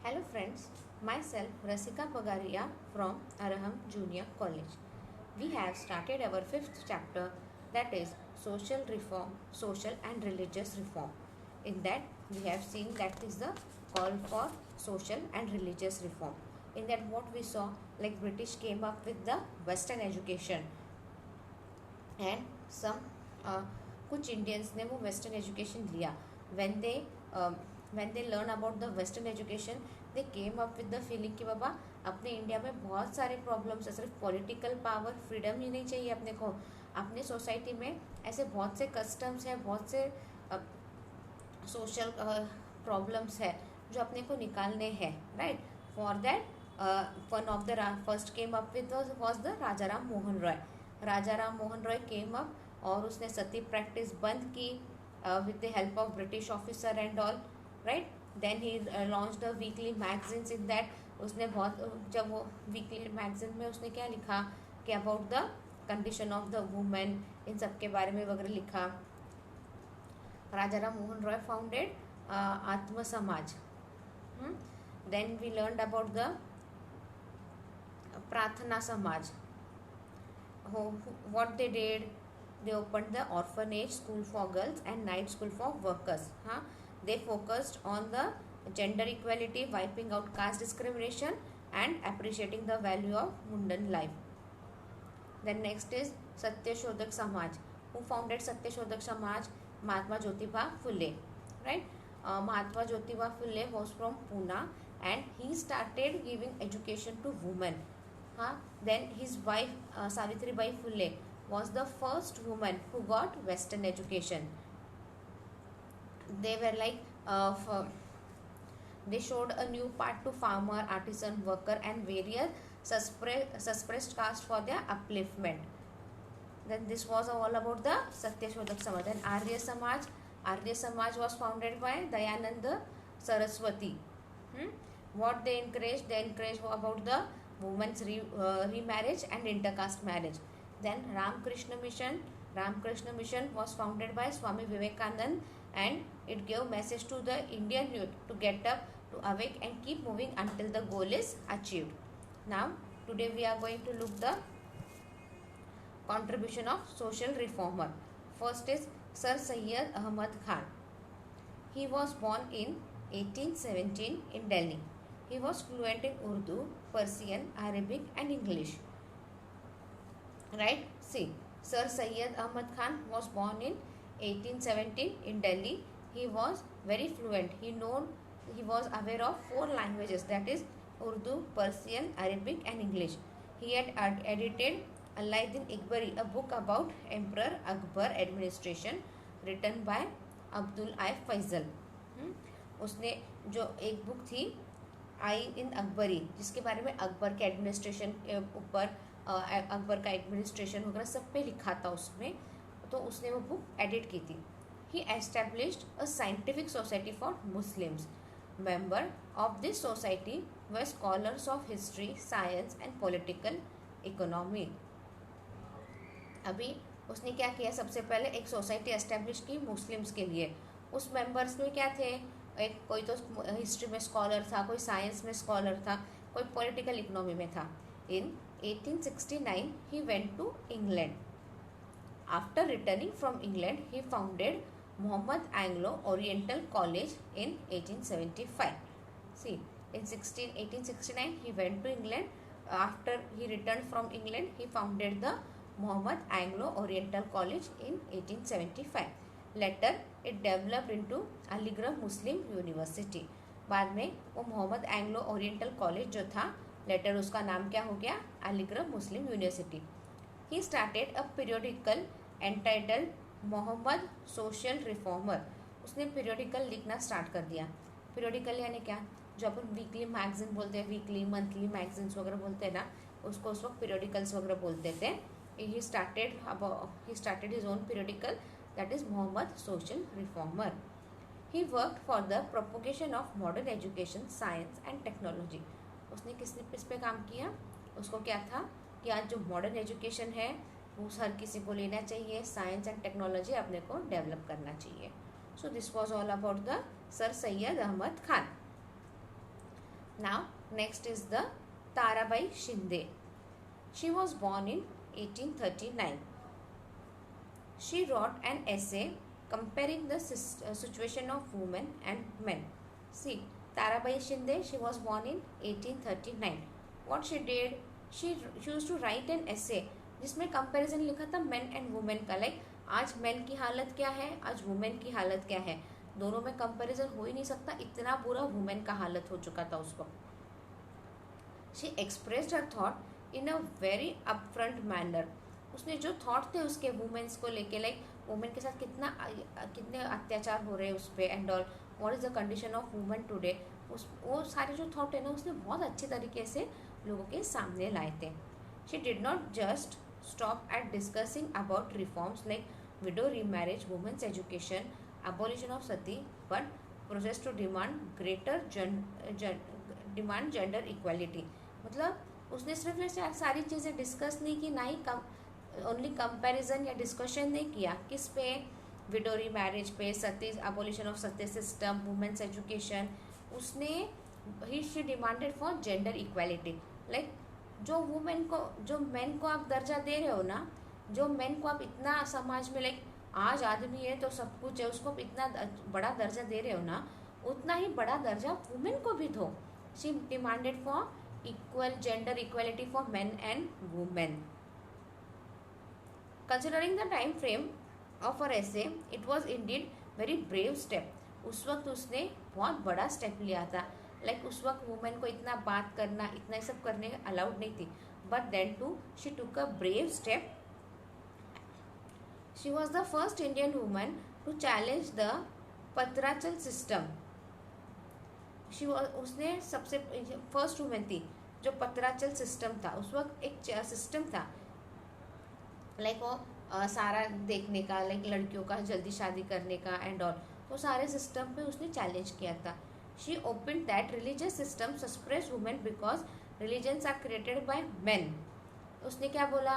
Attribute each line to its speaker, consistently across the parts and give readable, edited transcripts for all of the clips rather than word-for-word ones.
Speaker 1: Hello friends, myself Rasika Pagaria from Araham Junior College. We have started our fifth chapter, that is social reform, social and religious reform. In that we have seen that is the call for social and religious reform. In that what we saw, like British came up with the Western education and some uh, कुछ Indians ने वो western education लिया. When they when they learn about the western education they came up with the feeling कि बाबा अपने India में बहुत सारे problems है, सिर्फ पॉलिटिकल पावर फ्रीडम ही नहीं चाहिए अपने को, अपने सोसाइटी में ऐसे बहुत से कस्टम्स है, बहुत से सोशल प्रॉब्लम्स है जो अपने को निकालने हैं. Right, for that one of the first came up with was the Raja Ram Mohan Roy. Raja Ram Mohan Roy came up और उसने सती प्रैक्टिस बंद की with the help of British officer and all. Right, then he launch the weekly magazines. In that उसने बहुत, जब वो weekly magazine में उसने क्या लिखा कि about the condition of the women, इन सब के बारे में वगैरह लिखा. Raja Ram Mohan Roy founded Atma Samaj. Then we learned about the Prarthana Samaj. What they did, they opened the orphanage school for girls and night school for workers. They focused on the gender equality, wiping out caste discrimination and appreciating the value of mundane life. Then next is Satyashodhak Samaj. Who founded Satyashodhak Samaj? Mahatma Jyotiba Phule. Right, Mahatma Jyotiba Phule was from Pune and he started giving education to women. Then his wife Savitribai Phule was the first woman who got Western education. They were like they showed a new path to farmer, artisan, worker and various suppressed caste for their upliftment. Then this was all about the Satyashodhak Samaj. Then Arya Samaj. Arya Samaj was founded by Dayananda Saraswati. What they encouraged about the women's remarriage and intercaste marriage. Then Ramakrishna Mission. Ramakrishna Mission was founded by Swami Vivekanand and it gave message to the Indian youth to get up, to awake and keep moving until the goal is achieved. Now today we are going to look the contribution of social reformer. First is Sir Syed Ahmad Khan. He was born in 1817 in Delhi. He was fluent in Urdu, Persian, Arabic and English. Right? See, Sir Syed Ahmad Khan was born in 1817 in Delhi. He was very fluent. He was aware of 4 languages, that is Urdu, Persian, Arabic and English. He had edited Alauddin Iqbari, a book about Emperor Akbar administration written by Abdul I Faisal. उसने जो एक book थी आई इन अकबरी, जिसके बारे में अकबर के administration के ऊपर अकबर का एडमिनिस्ट्रेशन वगैरह सब पे लिखा था उसमें, तो उसने वो बुक एडिट की थी. He established a scientific society for Muslims. Member of this society were scholars of history, science and political economy. अभी उसने क्या किया, सबसे पहले एक सोसाइटी एस्टेब्लिश की मुस्लिम्स के लिए. उस मेंबर्स में क्या थे, एक कोई तो हिस्ट्री में स्कॉलर था, कोई साइंस में स्कॉलर था, कोई पॉलिटिकल इकोनॉमी में था. In 1869 he went to England. After returning from England he founded Mohammad Anglo Oriental College in 1875. See, in 1869 he went to England. After he returned from England he founded the Muhammad Anglo Oriental College in 1875. Later it developed into Aligarh Muslim university. बाद में वो Mohammad Anglo Oriental college जो था, letter उसका नाम क्या हो गया, Aligarh Muslim University. He started a periodical entitled Mohammad social reformer. उसने पीरियोडिकल लिखना स्टार्ट कर दिया. पीरियोडिकल यानी क्या, जो अपन वीकली मैगजीन बोलते हैं, वीकली मंथली मैगजीन्स वगैरह बोलते हैं ना, उसको उस वक्त पीरियोडिकल्स वगैरह बोलते थे. He started his own periodical, that is Muhammad Social Reformer. He worked for the propagation of modern education, science and technology. उसने किस पे काम किया, उसको क्या था कि आज जो मॉडर्न एजुकेशन है वो हर किसी को लेना चाहिए, साइंस एंड टेक्नोलॉजी अपने को डेवलप करना चाहिए. So this was all about the sir Syed Ahmad Khan. Now, next is the Tarabai Shinde. She was born in 1839. She wrote an essay comparing the situation of women and men. See, Tarabai Shinde, she was born in 1839. What she did, she used to write an essay जिसमें comparison लिखा था main and women का, like आज main की हालत क्या है, आज वुमेन की हालत क्या है, दोनों में कंपैरिजन हो ही नहीं सकता, इतना बुरा वुमेन का हालत हो चुका था उस वक्त. She expressed her thought in a very upfront manner. उसने जो थॉट थे उसके वुमेन्स को लेके, लाइक वुमेन के साथ कितने अत्याचार हो रहे हैं उस पर and all, what is the condition of women today, वो सारे जो थॉट है ना उसने बहुत अच्छे तरीके से लोगों के सामने लाए थे. She did not just stop at discussing about reforms like widow remarriage, women's education, abolition of sati, but processed to demand demand gender equality. मतलब उसने सिर्फ ये सारी चीज़ें डिस्कस नहीं की, ना ही ओनली कंपैरिजन या डिस्कशन नहीं किया किस पे, विडो रीमैरिज पे, sati, abolition of sati system, women's education. उसने she demanded for gender equality. Like जो वुमेन को, जो मेन को आप दर्जा दे रहे हो ना, जो मेन को आप इतना समाज में, लाइक आज आदमी है तो सब कुछ है, उसको इतना बड़ा दर्जा दे रहे हो ना, उतना ही बड़ा दर्जा वुमेन को भी दो. She demanded for equal gender equality for main and women. Considering the time frame of her essay, it was Indeed very brave step. उस वक्त उसने बहुत बड़ा स्टेप लिया था. लाइक उस वक्त वुमेन को इतना बात करना, इतना सब करने अलाउड नहीं थी, but then to she took a brave step. She was the first Indian woman to challenge the patriarchal system. उसने सबसे फर्स्ट वुमेन थी जो पत्राचल सिस्टम था, उस वक्त एक सिस्टम था लाइक वो सारा देखने का, लाइक लड़कियों का जल्दी शादी करने का एंड ऑल, वो सारे सिस्टम पे उसने चैलेंज किया था. She opened that religious system suppress women because religions are created by men. उसने क्या बोला,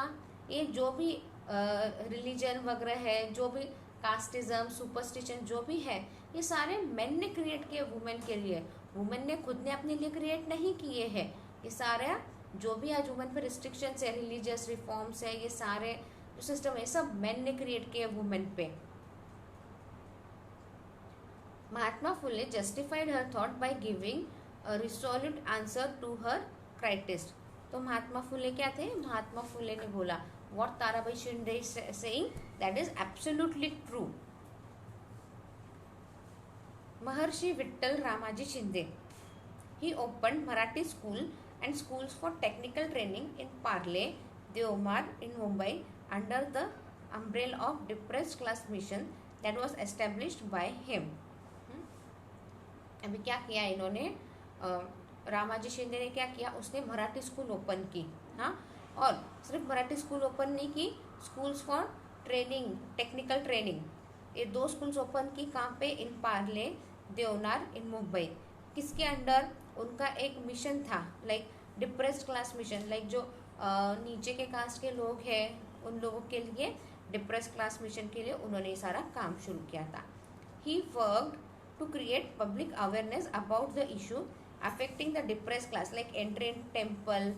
Speaker 1: ये जो भी रिलीजन वगैरह है, जो भी कास्टिज्म, सुपरस्टिशन जो भी है, ये सारे मेन ने क्रिएट किए वुमेन के लिए. वुमेन ने खुद ने अपने लिए क्रिएट नहीं किए हैं. ये सारे जो भी आज वुमेन पे रिस्ट्रिक्शंस है, रिलीजियस रिफॉर्म्स है, ये सारे जो सिस्टम है सब मेन ने क्रिएट किए वुमेन पे. Mahatma Phule justified her thought by giving a resolute answer to her critics. तो महात्मा फुले क्या थे, महात्मा फुले ने बोला what Tarabai Shinde is saying that is absolutely true. Maharshi Vittal Ramaji Shinde, he opened Marathi school and schools for technical training in Parle, Deomar in Mumbai under the umbrella of depressed class mission that was established by him. अभी क्या किया इन्होंने, रामाजी शिंदे ने क्या किया, उसने Marathi school open की. हाँ, और सिर्फ मराठी स्कूल ओपन नहीं की, schools for training, technical training, ये 2 स्कूल्स ओपन की. कहाँ पे, इन पार्ले, देवनार इन मुंबई. किसके अंडर, उनका एक मिशन था like depressed class mission, like जो नीचे के कास्ट के लोग हैं उन लोगों के लिए डिप्रेस्ड क्लास मिशन के लिए उन्होंने ये सारा काम शुरू किया था. He worked to create public awareness about the issue affecting the depressed class like entry in temple,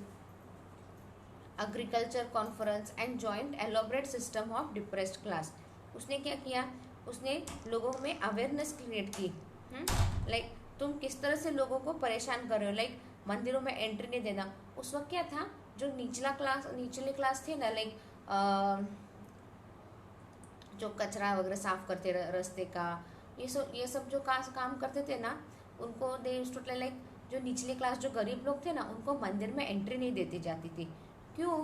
Speaker 1: agriculture conference and joint elaborate system of depressed class. उसने क्या किया, उसने लोगों में अवेयरनेस क्रिएट की. लाइक तुम किस तरह से लोगों को परेशान कर रहे हो, लाइक मंदिरों में एंट्री नहीं देना. उस वक्त क्या था, जो निचले क्लास थे ना, लाइक जो कचरा वगैरह साफ करते रास्ते का, ये सब जो काम करते थे ना, उनको दे यूज्ड टू लाइक, जो निचले क्लास जो गरीब लोग थे ना, उनको मंदिर में एंट्री नहीं देती जाती थी. क्यों,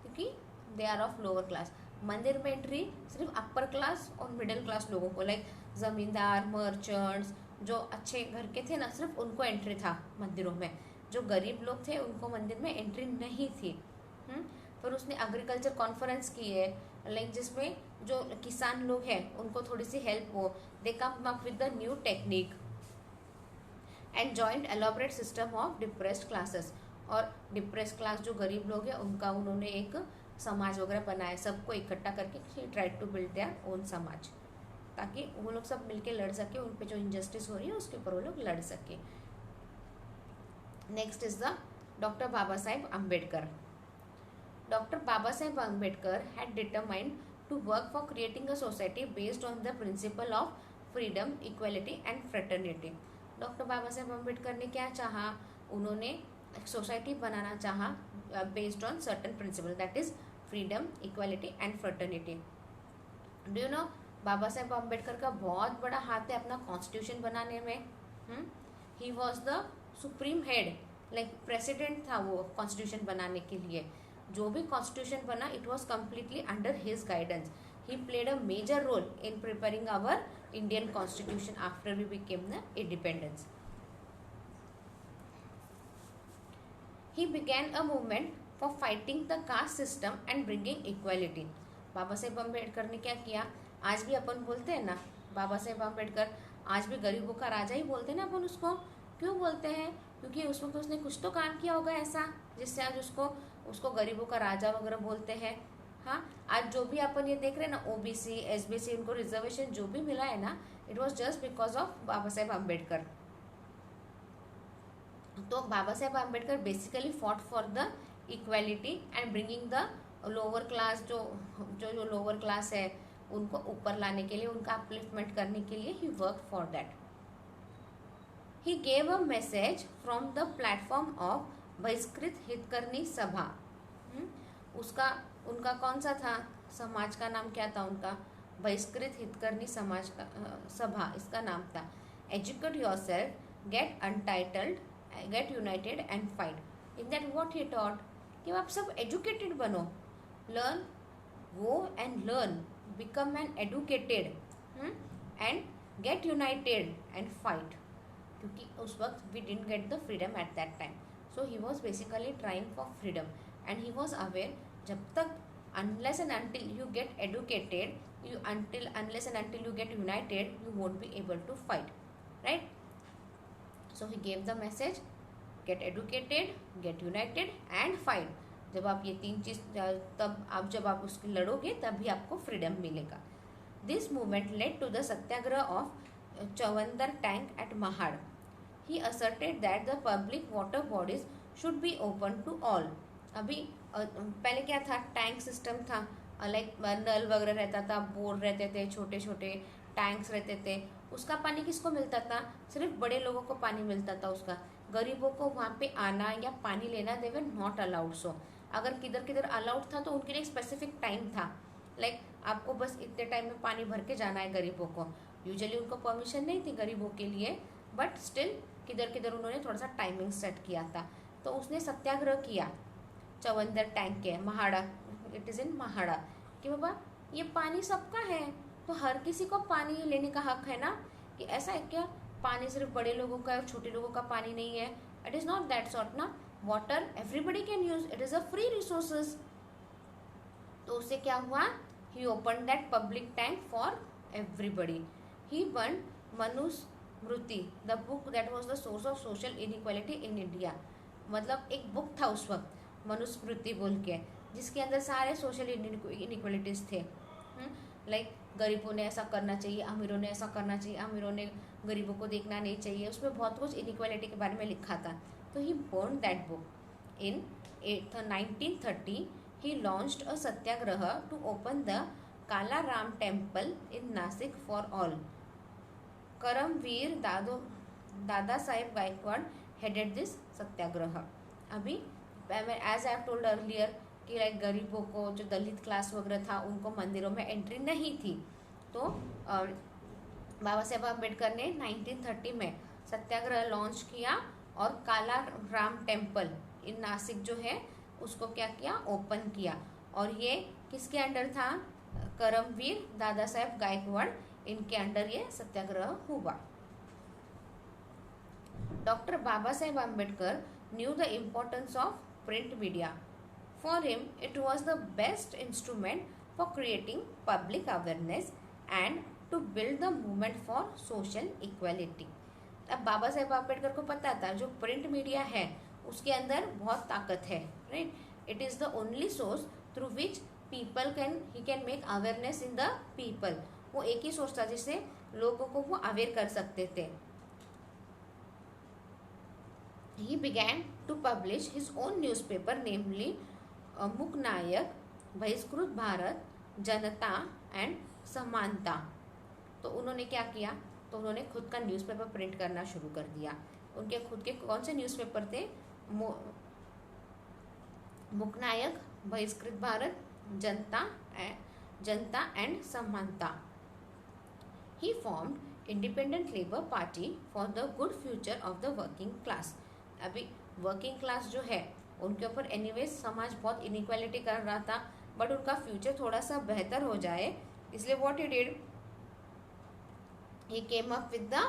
Speaker 1: क्योंकि they are of lower class. मंदिर में एंट्री सिर्फ अपर क्लास और मिडिल क्लास लोगों को, लाइक ज़मींदार, मर्चेंट्स, जो अच्छे घर के थे ना, सिर्फ उनको एंट्री था मंदिरों में. जो गरीब लोग थे उनको मंदिर में एंट्री नहीं थी. फिर उसने एग्रीकल्चर कॉन्फ्रेंस की है, लाइक जिसमें जो किसान लोग हैं उनको थोड़ी सी हेल्प हो. They come up with the new technique and joint elaborate system of depressed classes. और डिप्रेस्ड क्लास जो गरीब लोग हैं उनका उन्होंने एक समाज वगैरह बनाया, सबको इकट्ठा करके try to build their own समाज, ताकि वो लोग सब मिलके लड़ सके, उन पे जो इनजस्टिस हो रही है उसके ऊपर वो लोग लड़ सके. Next is the doctor Baba Saheb Ambedkar. Dr. Babasaheb Ambedkar had determined to work for creating a society based on the principle of freedom, equality and fraternity. Doctor Baba Saheb Ambedkar ने क्या चाहा, उन्होंने एक सोसाइटी बनाना चाहा based on certain principle, that is freedom, equality and fraternity. Do you know Baba Saheb Ambedkar का बहुत बड़ा हाथ है अपना कॉन्स्टिट्यूशन बनाने में. He was the supreme head, like president था वो कॉन्स्टिट्यूशन बनाने के लिए. जो भी कॉन्स्टिट्यूशन बना it was completely under his guidance. He played a major role in preparing our Indian constitution after we became the independence. He began a movement for fighting the caste system and bringing equality. Baba Saheb Ambedkar ने क्या किया, आज भी अपन बोलते हैं ना बाबा साहेब अम्बेडकर, आज भी गरीबों का राजा ही बोलते हैं ना अपन उसको. क्यों बोलते हैं, क्योंकि उस वक्त उसने कुछ तो काम किया होगा ऐसा जिससे आज उसको गरीबों का राजा वगैरह बोलते हैं. हाँ, आज जो भी अपन ये देख रहे हैं ना ओबीसी, एसबीसी, उनको रिजर्वेशन जो भी मिला है ना, it was just because of Baba Saheb Ambedkar. तो Baba Saheb Ambedkar basically fought for the equality and bringing the lower class, जो लोअर क्लास है उनको ऊपर लाने के लिए, उनका अपलिफ्टमेंट करने के लिए he work for that. He gave a message from the platform of Bahishkrit Hitakarini सभा. उनका कौन सा था, समाज का नाम क्या था उनका, बहिष्कृत हितकर्णी समाज का सभा इसका नाम था. Educate yourself, get untitled, get united and fight. In that what he taught कि आप सब एजुकेटेड बनो, learn, go and learn, become an educated and get united and fight. क्योंकि उस वक्त we didn't get the freedom at that time. So he was basically trying for freedom and he was aware जब तक unless and until you get educated, unless and until you get united, you won't be able to fight, right? So he gave the message, get educated, get united and fight. जब आप ये तीन चीज जब आप उसकी लड़ोगे तभी आपको फ्रीडम मिलेगा. This movement led to the satyagraha of Chavdar tank at Mahad. He asserted that the public water bodies should be open to all. अभी पहले क्या था, टैंक सिस्टम था, लाइक नल वगैरह रहता था, बोर रहते थे, छोटे छोटे टैंक्स रहते थे. उसका पानी किसको मिलता था, सिर्फ बड़े लोगों को पानी मिलता था उसका. गरीबों को वहाँ पे आना या पानी लेना दे वर नॉट अलाउड. सो अगर किधर किधर अलाउड था तो उनके लिए एक स्पेसिफिक टाइम था, लाइक आपको बस इतने टाइम में पानी भर के जाना है गरीबों को. यूजुअली उनको परमिशन नहीं थी गरीबों के लिए, बट स्टिल किधर किधर उन्होंने थोड़ा सा टाइमिंग सेट किया था. तो उसने सत्याग्रह किया चवंदर टैंक के, MHADA, it is in MHADA, कि बाबा ये पानी सबका है तो हर किसी को पानी लेने का हक है ना. कि ऐसा है क्या, पानी सिर्फ बड़े लोगों का और छोटे लोगों का पानी नहीं है. It is not that sort ना. Water everybody can use, it is a free resources. तो उससे क्या हुआ, he open that public tank for everybody. He burn Manusmriti, the book that was the source of social inequality in India. मतलब एक book था उस वक्त मनुस्मृति बोल के, जिसके अंदर सारे सोशल इनइक्वालिटीज थे. लाइक गरीबों ने ऐसा करना चाहिए, अमीरों ने ऐसा करना चाहिए, अमीरों ने गरीबों को देखना नहीं चाहिए. उसमें बहुत कुछ इनइक्वालिटी के बारे में लिखा था. तो he burn that book. In 1930 he launched a satyagraha to open the Kala Ram temple in Nasik for all. Karamveer Dada Saheb Gaikwad headed this satyagraha. अभी as I have told earlier कि like गरीबों को, जो दलित class वगैरह था, उनको मंदिरों में एंट्री नहीं थी. तो बाबा साहेब अम्बेडकर ने 1930 में सत्याग्रह लॉन्च किया और काला राम टेम्पल इन नासिक जो है उसको क्या किया, ओपन किया. और ये किसके अंडर था, करमवीर दादा साहेब गायकवाड़, इनके अंडर ये सत्याग्रह हुआ. Doctor Baba Saheb Ambedkar knew the importance of print media. For him, it was the best instrument for creating public awareness and to build the movement for social equality. अब बाबा साहेब अम्बेडकर को पता था जो प्रिंट मीडिया है उसके अंदर बहुत ताकत है, right. It is the only source through which people can make awareness in the people. वो एक ही सोर्स था जिससे लोगों को वो अवेयर कर सकते थे. He began to publish his own newspaper, namely Mooknayak, बहिष्कृत भारत, जनता एंड समानता. तो उन्होंने क्या किया, तो उन्होंने खुद का न्यूज़पेपर प्रिंट करना शुरू कर दिया. उनके खुद के कौन से न्यूज़पेपर थे? मुकनायक, बहिष्कृत भारत, जनता एंड समानता. He formed independent labour party for the good future of the working class. अभी वर्किंग क्लास जो है उनके ऊपर एनीवेज समाज बहुत इनइक्वालिटी कर रहा था, बट उनका फ्यूचर थोड़ा सा बेहतर हो जाए, इसलिए what he did, he came up with the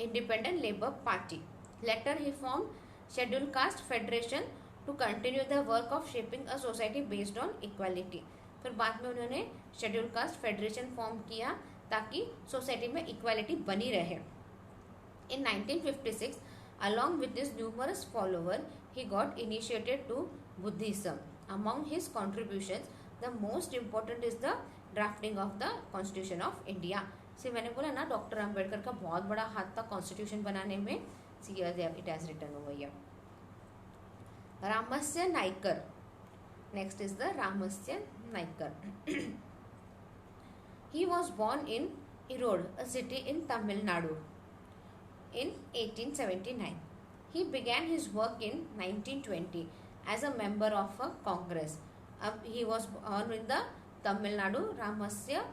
Speaker 1: independent labor party. Later he formed scheduled caste federation to continue the work of shaping a society based on equality. फिर बाद में उन्होंने शेड्यूल कास्ट फेडरेशन फॉर्म किया ताकि society में equality बनी रहे. In 1956, along with his numerous followers, he got initiated to Buddhism. Among his contributions, the most important is the drafting of the Constitution of India. से मैंने बोला ना, doctor Ambedkar का बहुत बड़ा हाथ था कॉन्स्टिट्यूशन बनाने में. See it has written over here. Ramasamy Naicker. Next is the रामस्य Naicker. He was born in Erode, a city in Tamil Nadu, in 1879. He began his work in 1920 as a member of a congress. He was born in the Tamil Nadu. Ramasya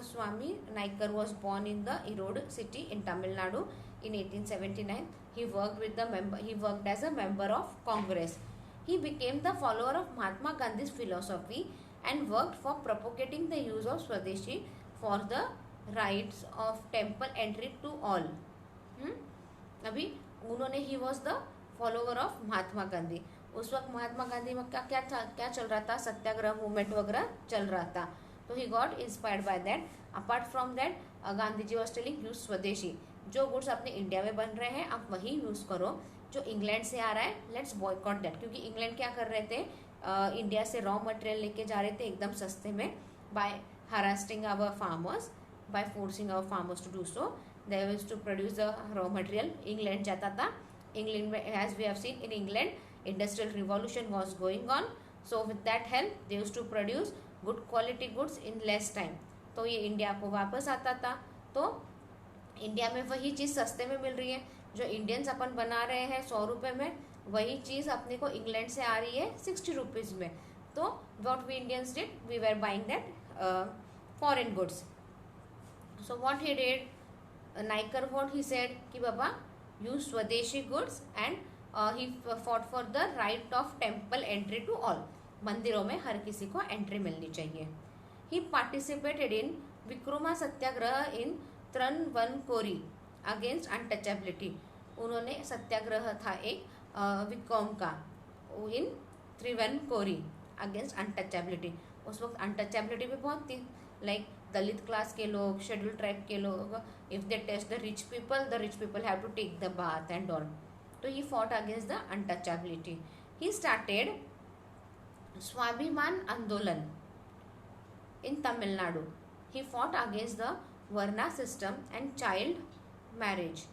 Speaker 1: Swamy Naikar was born in the Erode city in Tamil Nadu in 1879. He worked as a member of Congress. He became the follower of Mahatma Gandhi's philosophy and worked for propagating the use of Swadeshi for the rights of temple entry to all. अभी उन्होंने he was the follower of Mahatma Gandhi. उस वक्त महात्मा गांधी में क्या चल रहा था, सत्याग्रह movement वगैरह चल रहा था. तो he got inspired by that. Apart from that Gandhi ji was telling use swadeshi. जो गुड्स अपने इंडिया में बन रहे हैं आप वही यूज़ करो. जो इंग्लैंड से आ रहा है लेट्स बॉयकॉट दैट. क्योंकि इंग्लैंड क्या कर रहे थे, इंडिया से रॉ मटेरियल लेके जा रहे थे एकदम सस्ते में, by harassing our farmers, by forcing our farmers to do so. They used to produce the raw material. England जाता था. England में, as we have seen in England, industrial revolution was going on. So with that help, they used to produce good quality goods in less time. तो ये India को वापस आता था. तो इंडिया में वही चीज़ सस्ते में मिल रही है. जो इंडियंस अपन बना रहे हैं 100 रुपये में, वही चीज़ अपने को इंग्लैंड से आ रही है 60 रुपीज़ में. तो what we Indians did, we were buying that foreign goods. So what he did, Naikar, what he said कि बाबा use स्वदेशी goods and he fought for the right of temple entry to all. मंदिरों में हर किसी को entry मिलनी चाहिए. He participated in Vaikom satyagraha in Travancore against untouchability. उन्होंने सत्याग्रह था एक विक्रम का इन त्रिवनकोरी अगेंस्ट अनटचेबिलिटी. उस वक्त अनटचेबिलिटी भी बहुत थी, लाइक दलित क्लास के लोग, शेड्यूल ट्राइब के लोग, if they test the rich people have to take the bath and all. तो he fought against the untouchability. He started Swabhiman आंदोलन in Tamil Nadu. He fought against the varna system and child marriage.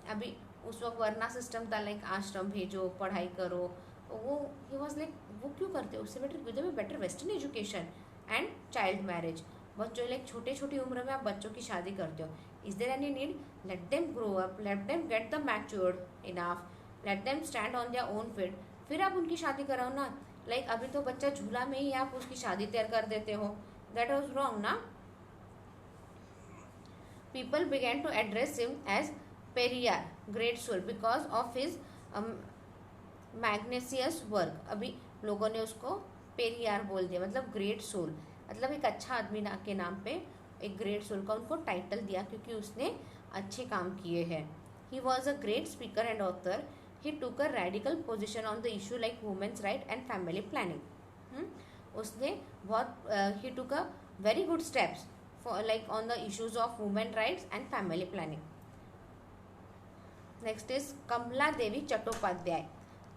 Speaker 1: अभी उस वक्त वर्ना system था, like आश्रम भेजो, पढ़ाई करो. वो ही वॉज लाइक वो क्यों करते हो, उससे better western education and child marriage. बच्चों लाइक छोटी उम्र में आप बच्चों की शादी करते हो. Is there any need? Let them grow up, let them get the matured enough, let them stand on their own feet, फिर आप उनकी शादी कराओ ना. लाइक अभी तो बच्चा झूला में ही आप उसकी शादी तैयार कर देते हो. दैट वॉज रॉन्ग ना. People began to address him as Periyar, great soul, because of his magnanimous work. अभी लोगों ने उसको पेरियार बोल दिया, मतलब ग्रेट सोल, मतलब एक अच्छा आदमी के नाम पे एक ग्रेट सोल का उनको टाइटल दिया क्योंकि उसने अच्छे काम किए हैं. He was a great speaker and author. He took a radical position on the issue like women's right and family planning. उसने बहुत he took a very good steps for like on the issues of women rights and family planning. Next is Kamala Devi Chattopadhyay.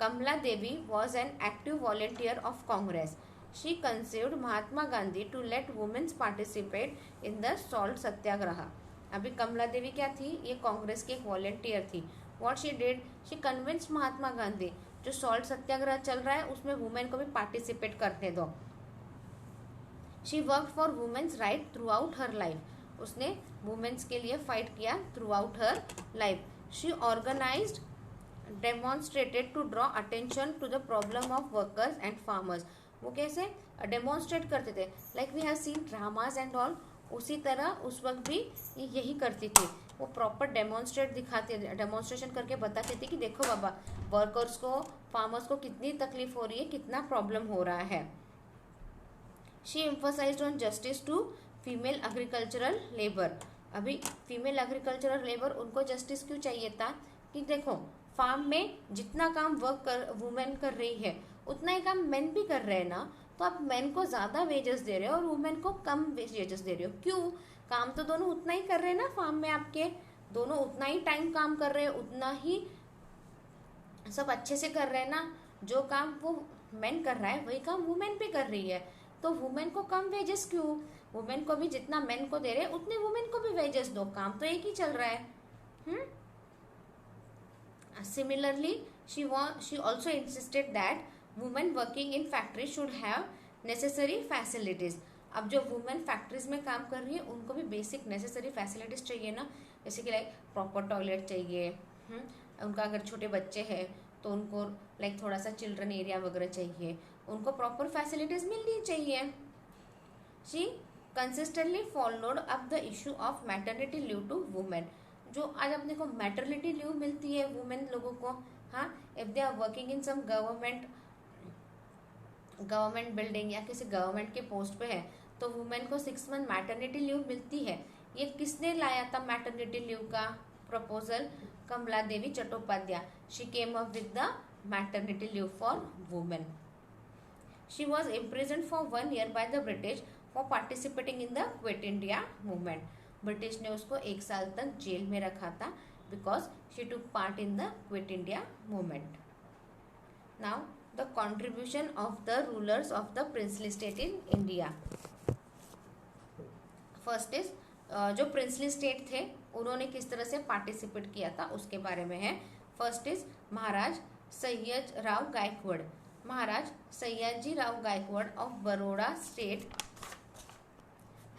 Speaker 1: Kamala Devi was an active volunteer of Congress. She conceived Mahatma Gandhi to let women participate in the salt satyagraha. अभी कमला देवी क्या थी, ये कांग्रेस की एक volunteer थी. What she did, she convinced Mahatma Gandhi, जो salt सत्याग्रह चल रहा है उसमें वुमेन को भी पार्टिसिपेट करने दो। She work for women's right throughout her life, उसने वुमेन्स के लिए फाइट किया throughout her life. She organized demonstrated to draw attention to the problem of workers and farmers, वो कैसे डेमोन्स्ट्रेट करते थे, like we have seen dramas and all, उसी तरह उस वक्त भी यही करती थी, वो प्रॉपर डेमोन्स्ट्रेशन करके बताती थी कि देखो बाबा वर्कर्स को, फार्मर्स को कितनी तकलीफ हो रही है, कितना प्रॉब्लम हो रहा है। She emphasized on justice to female agricultural labour, अभी फीमेल एग्रीकल्चरल लेबर उनको जस्टिस क्यों चाहिए था कि देखो फार्म में जितना काम वुमेन कर रही है उतना ही काम मेन भी कर रहे हैं ना, तो आप मेन को ज़्यादा वेजेस दे रहे हो और वुमेन को कम वेजेस दे रहे हो, क्यों? काम तो दोनों उतना ही कर रहे हैं ना, फार्म में आपके दोनों उतना ही टाइम काम कर रहे हैं, उतना ही सब अच्छे से कर रहे हैं ना, जो काम वो मेन कर रहा है वही काम वुमेन भी कर रही है, तो वुमेन को कम वेजेस क्यों? वुमेन को भी जितना मेन को दे रहे हैं उतने वुमेन को भी वेजेस दो, काम तो एक ही चल रहा है। Similarly, she also insisted that women working in factories should have necessary facilities. अब जो वुमेन फैक्ट्रीज में काम कर रही है उनको भी बेसिक नेसेसरी फैसिलिटीज चाहिए ना, जैसे कि लाइक प्रॉपर टॉयलेट चाहिए, उनका अगर छोटे बच्चे हैं तो उनको लाइक थोड़ा सा चिल्ड्रन एरिया वगैरह चाहिए, उनको प्रॉपर फैसिलिटीज मिलनी चाहिए। She consistently followed up the issue of maternity leave to women, जो आज अपने को मैटरनिटी लीव मिलती है वुमेन लोगों को, हाँ, if they are working in some government building या किसी गवर्नमेंट के पोस्ट पे है तो वुमेन को 6 मंथ मैटरनिटी लीव मिलती है। ये किसने लाया था मैटरनिटी लीव का proposal? Kamala Devi Chattopadhyay, she came up with the maternity leave for women. She was imprisoned for 1 year by the British for participating in the Quit India Movement, British ने उसको 1 साल तक जेल में रखा था because she took part in the Quit India Movement. Now the contribution of the rulers of the princely state in India. First is जो princely state थे उन्होंने किस तरह से पार्टिसिपेट किया था उसके बारे में है। First is Maharaj Syed Rao Gaikwad, Maharaj Sayaji Rao Gaikwad of Baroda state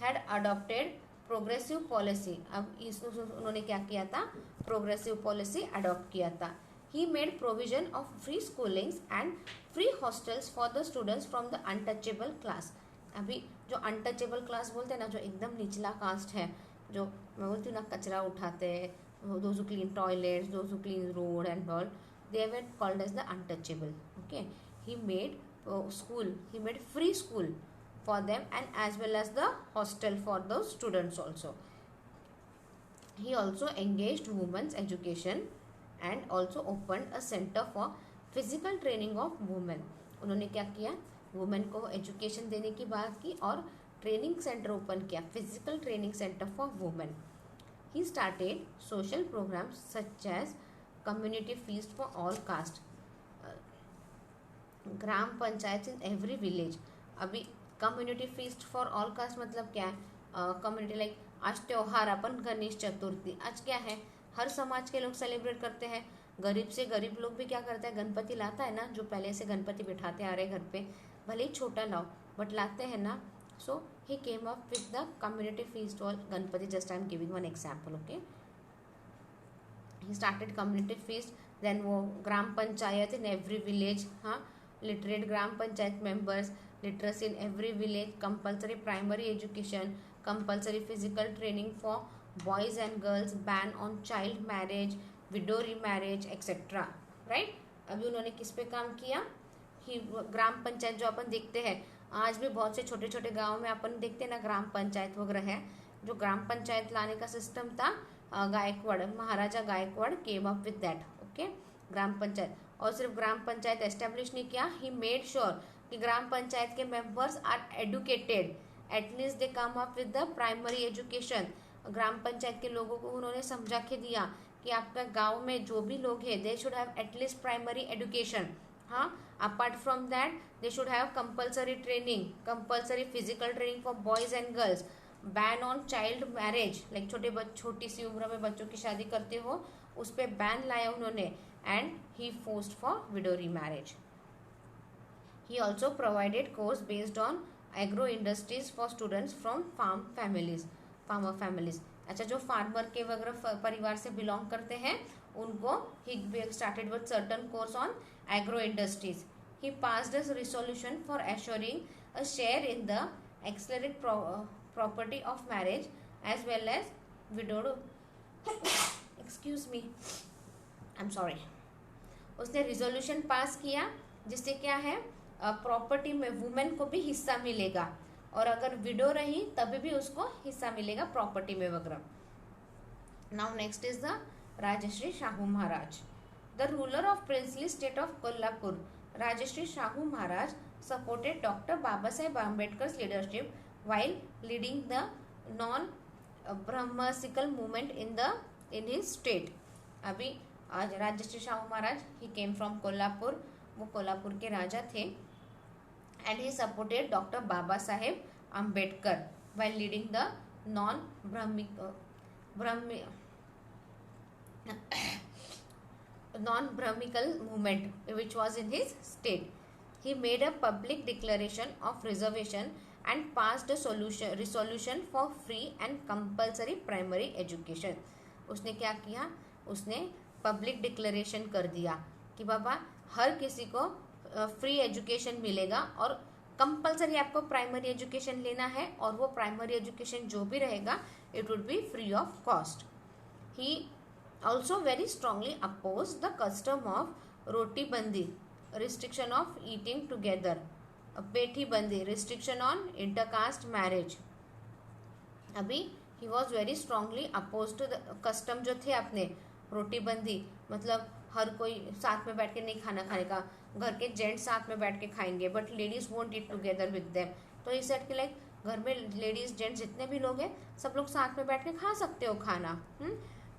Speaker 1: had adopted progressive policy. अब उन्होंने क्या किया था? प्रोग्रेसिव पॉलिसी अडॉप्ट किया था। He made provision of free schoolings and free hostels for the students from the untouchable class. अभी जो अनटचेबल क्लास बोलते हैं ना, जो एकदम निचला कास्ट है, जो मैं बोलती हूँ ना कचरा उठाते हैं, those who clean toilets, those who clean road and all, they were called as the untouchable. Okay, he made school, he made free school for them and as well as the hostel for those students also. He also engaged women's education and also opened a center for physical training of women. उन्होंने क्या किया? Women को education देने की बात की और training centre open किया, physical training centre for women. He started social programs such as community feast for all caste, gram panchayat in every village. अभी community feast for all caste मतलब क्या है? कम्युनिटी लाइक आज त्योहार अपन गणेश चतुर्थी, आज क्या है, हर समाज के लोग सेलिब्रेट करते हैं. गरीब से गरीब लोग भी क्या करता है, गणपति लाता है ना, जो पहले से गणपति बिठाते आ रहे घर पे, भले ही छोटा लाओ बट लाते हैं ना. So he came up with the community feast all Ganpati. Just I am giving one example. Okay, he started community feast, then वो ग्राम पंचायत in every village, हाँ, literate gram panchayat members, literacy in every village, compulsory primary education, compulsory physical training for boys and girls, ban on child marriage, widow remarriage, etc. right? अभी उन्होंने किस पे काम किया? ही ग्राम पंचायत जो अपन देखते हैं आज भी बहुत से छोटे छोटे गाँव में अपन देखते हैं ना, ग्राम पंचायत वगैरह है. जो ग्राम पंचायत लाने का सिस्टम था, Gaikwad, Maharaja Gaikwad came up with that. Okay, gram panchayat. और सिर्फ ग्राम पंचायत एस्टेब्लिश नहीं किया, ही मेड श्योर कि ग्राम पंचायत के members are educated, at least they come up with the primary education. Gram panchayat के लोगों को उन्होंने समझा के दिया कि आपका गांव में जो भी लोग हैं they should have at least primary education. हाँ, apart from that they should have compulsory training, compulsory physical training for boys and girls, ban on child marriage, like छोटी सी उम्र में बच्चों की शादी करते हो उस पर बैन लाया उन्होंने, and he forced for window remarriage. He also provided course based on agro industries for students from farmer families. अच्छा, जो फार्मर के वगैरह परिवार से बिलोंग करते हैं उनको he started with certain course on agro industries. He passed a resolution for assuring a share in the accelerated property of marriage as well as widowed excuse me I'm sorry. उसने resolution pass किया जिससे क्या है, property में women को भी हिस्सा मिलेगा, और अगर विडो रही तभी भी उसको हिस्सा मिलेगा प्रॉपर्टी में वगैरह. Now next is the Rajarshi Shahu Maharaj. The ruler of princely state of Kolhapur, Rajashri Shahu Maharaj supported Dr. Babasaheb Ambedkar's leadership while leading the non-Brahmasical movement in his state. अभी आज राजश्री शाहू महाराज he came from कोल्हापुर, वो कोल्हापुर के राजा थे, and he supported Dr. Babasaheb Ambedkar while leading the non-Brahmical movement which was in his state. He made a public declaration of reservation and passed a resolution for free and compulsory primary education. उसने क्या किया, उसने public declaration कर दिया कि बाबा हर किसी को free education मिलेगा और कंपलसरी आपको प्राइमरी एजुकेशन लेना है, और वो प्राइमरी एजुकेशन जो भी रहेगा it would be free of cost. He also very strongly opposed the custom of roti bandi, restriction of eating together, bethi bandi, restriction on intercaste marriage. अभी he was very strongly opposed to the custom जो थे अपने रोटी बंदी, मतलब हर कोई साथ में बैठ के नहीं खाना खाने का, घर के जेंट्स साथ में बैठ के खाएंगे but ladies won't eat together with them. तो इस सेट के लाइक घर में लेडीज जेंट्स जितने भी लोग हैं सब लोग साथ में बैठ के खा सकते हो खाना.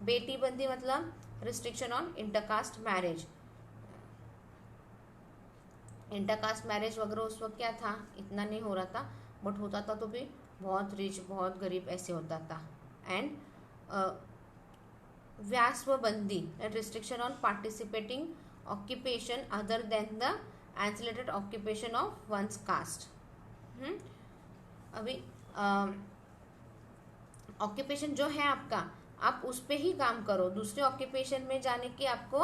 Speaker 1: बेटी बंदी मतलब restriction on intercaste marriage. Intercaste marriage वगैरह उस वक्त क्या था, इतना नहीं हो रहा था, बट होता था तो भी बहुत रिच बहुत गरीब ऐसे होता था. एंड व्यास्व बंदी, restriction on participating occupation other than the ancillated occupation of one's caste. अभी ऑक्यूपेशन जो है आपका, आप उस पर ही काम करो, दूसरे ऑक्यूपेशन में जाने की आपको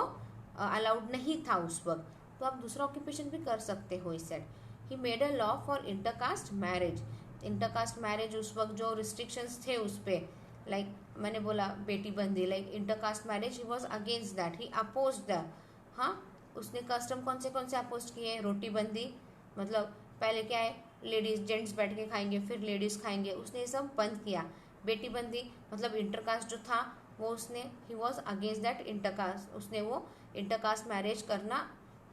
Speaker 1: अलाउड नहीं था उस वक्त, तो आप दूसरा ऑक्यूपेशन भी कर सकते हो इस set. He made a law for intercaste marriage. Intercaste marriage उस वक्त जो रिस्ट्रिक्शंस थे उस पर, लाइक मैंने बोला बेटी बंदी, like intercaste marriage he was against that, he oppose that. हाँ, उसने कस्टम कौन से अपोज किए, रोटी बंदी मतलब पहले क्या है लेडीज जेंट्स बैठ के खाएंगे फिर लेडीज खाएंगे, उसने ये सब बंद किया. बेटी बंदी मतलब इंटरकास्ट जो था वो उसने ही वॉज अगेंस्ट दैट इंटरकास्ट, उसने वो इंटरकास्ट मैरिज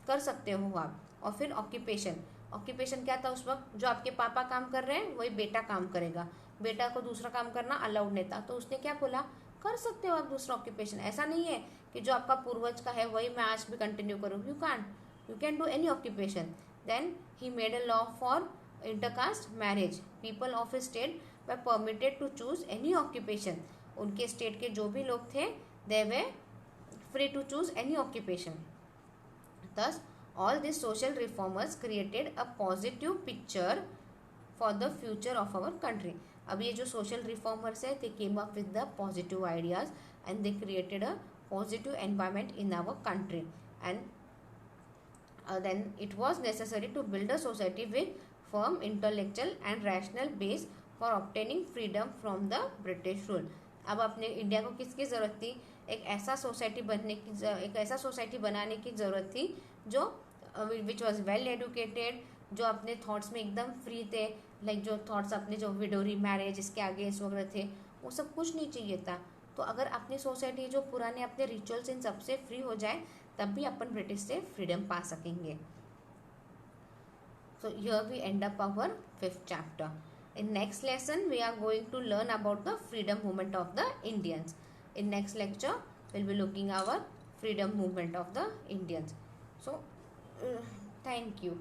Speaker 1: कर सकते हो आप. और फिर ऑक्यूपेशन क्या था उस वक्त, जो आपके पापा काम कर रहे हैं वही बेटा काम करेगा, बेटा को दूसरा काम करना अलाउड नहीं था, तो उसने क्या बोला कर सकते हो आप दूसरा ऑक्यूपेशन. ऐसा नहीं है कि जो आपका पूर्वज का है वही मैं आज भी कंटिन्यू करूँ, you can do any occupation. Then he made a law for intercaste marriage. People of a state were permitted to choose any occupation. उनके स्टेट के जो भी लोग थे they were free to choose any occupation. Thus, all these social reformers created a positive picture for the future of our country. अब ये जो social reformers है they came up with the positive ideas and they created a positive environment in our country. And then it was necessary to build a society with firm intellectual and rational base for obtaining freedom from the British rule. अब अपने India को किसकी ज़रूरत थी, एक ऐसा society बनाने की ज़रूरत थी जो विच वॉज वेल एडुकेटेड, जो अपने थॉट्स में एकदम फ्री थे, लाइक जो थॉट्स अपने जो विडोरी मैरिज इसके अगेंस्ट वगैरह थे वो सब कुछ नहीं चाहिए था. तो अगर अपनी सोसाइटी जो पुराने अपने रिचुअल्स इन सबसे फ्री हो जाए तब भी अपन ब्रिटिश से फ्रीडम पा सकेंगे. So here we end up our 5th chapter. In next lesson, we are going to learn about the freedom movement of the Indians. In next lecture, we'll be looking our freedom movement of the Indians. So, thank you.